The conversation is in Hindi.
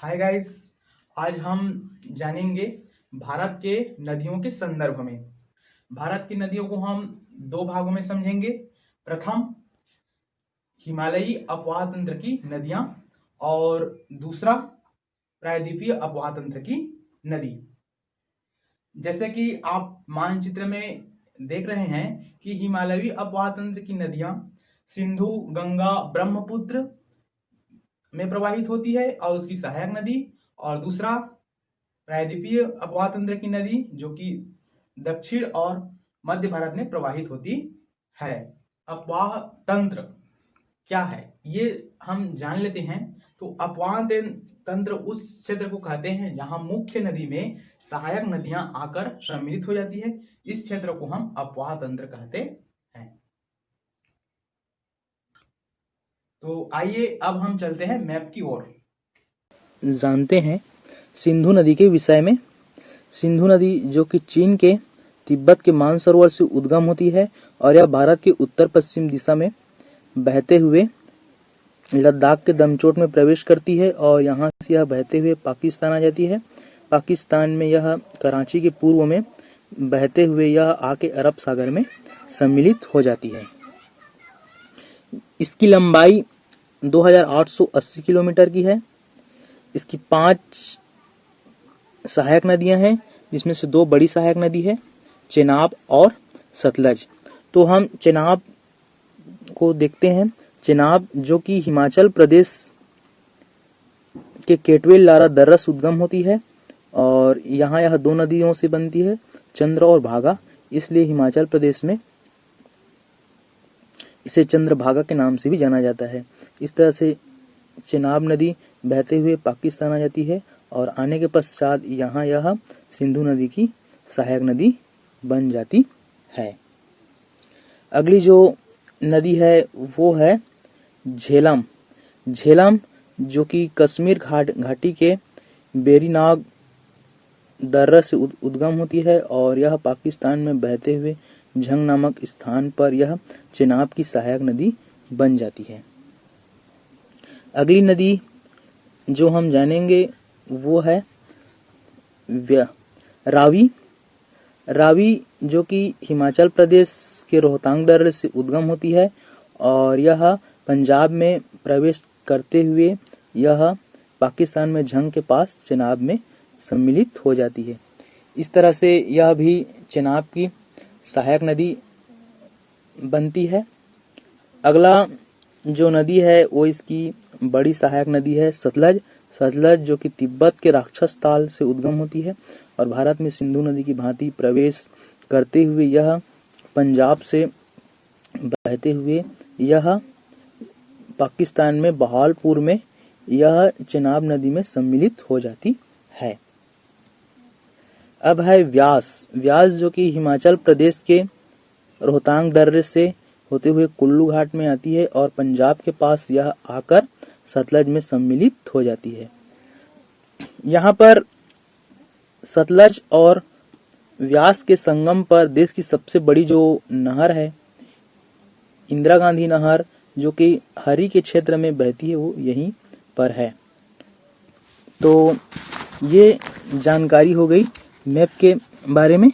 हाय गाइस, आज हम जानेंगे भारत के नदियों के संदर्भ में। भारत की नदियों को हम दो भागों में समझेंगे। प्रथम, हिमालयी अपवाह तंत्र की नदियां और दूसरा, प्रायद्वीपीय अपवाह तंत्र की नदी। जैसे कि आप मानचित्र में देख रहे हैं कि हिमालयी अपवाह तंत्र की नदियां सिंधु, गंगा, ब्रह्मपुत्र में प्रवाहित होती है और उसकी सहायक नदी, और दूसरा प्रायद्वीपीय अपवाह तंत्र की नदी जो कि दक्षिण और मध्य भारत में प्रवाहित होती है। अपवाह तंत्र क्या है ये हम जान लेते हैं। तो अपवाह तंत्र उस क्षेत्र को कहते हैं जहां मुख्य नदी में सहायक नदियां आकर सम्मिलित हो जाती है। इस क्षेत्र को हम अपवाह तंत्र कहते हैं। तो आइए अब हम चलते हैं मैप की ओर। जानते हैं सिंधु नदी के विषय में। सिंधु नदी जो कि चीन के तिब्बत के मानसरोवर से उद्गम होती है और यह भारत के उत्तर पश्चिम दिशा में बहते हुए लद्दाख के दमचोट में प्रवेश करती है और यहाँ से यह बहते हुए पाकिस्तान आ जाती है। पाकिस्तान में यह कराची के पूर्व में बहते हुए यह आके अरब सागर में सम्मिलित हो जाती है। इसकी लंबाई 2880 किलोमीटर की है। इसकी 5 सहायक नदियां हैं, जिसमें से 2 बड़ी सहायक नदी है, चेनाब और सतलज। तो हम चेनाब को देखते हैं। चेनाब जो कि हिमाचल प्रदेश के केटवेल लारा दर्रा से उद्गम होती है और यहाँ यह 2 नदियों से बनती है, चंद्र और भागा, इसलिए हिमाचल प्रदेश में इसे चंद्रभागा के नाम से भी जाना जाता है। इस तरह से चेनाब नदी बहते हुए पाकिस्तान आ जाती है और आने के पश्चात यहाँ यह सिंधु नदी की सहायक नदी बन जाती है। अगली जो नदी है वो है झेलम। झेलम जो कि कश्मीर घाटी के बेरीनाग दर्रा से उद्गम होती है और यह पाकिस्तान में बहते हुए झंग नामक स्थान पर यह चेनाब की सहायक नदी बन जाती है। अगली नदी जो हम जानेंगे वो है रावी। रावी जो कि हिमाचल प्रदेश के रोहतांग दर्रे से उद्गम होती है और यह पंजाब में प्रवेश करते हुए यह पाकिस्तान में झंग के पास चेनाब में सम्मिलित हो जाती है। इस तरह से यह भी चेनाब की सहायक नदी बनती है। अगला जो नदी है वो इसकी बड़ी सहायक नदी है सतलज। सतलज जो कि तिब्बत के राक्षस ताल से उद्गम होती है और भारत में सिंधु नदी की भांति प्रवेश करते हुए यह पंजाब से बहते हुए यह पाकिस्तान में बहावलपुर में यह चेनाब नदी में सम्मिलित हो जाती है। अब है व्यास। व्यास जो कि हिमाचल प्रदेश के रोहतांग दर्रे से होते हुए कुल्लू घाट में आती है और पंजाब के पास यह आकर सतलज में सम्मिलित हो जाती है। यहाँ पर सतलज और व्यास के संगम पर देश की सबसे बड़ी जो नहर है इंदिरा गांधी नहर जो कि हरी के क्षेत्र में बहती है वो यहीं पर है। तो ये जानकारी हो गई मैप के बारे में।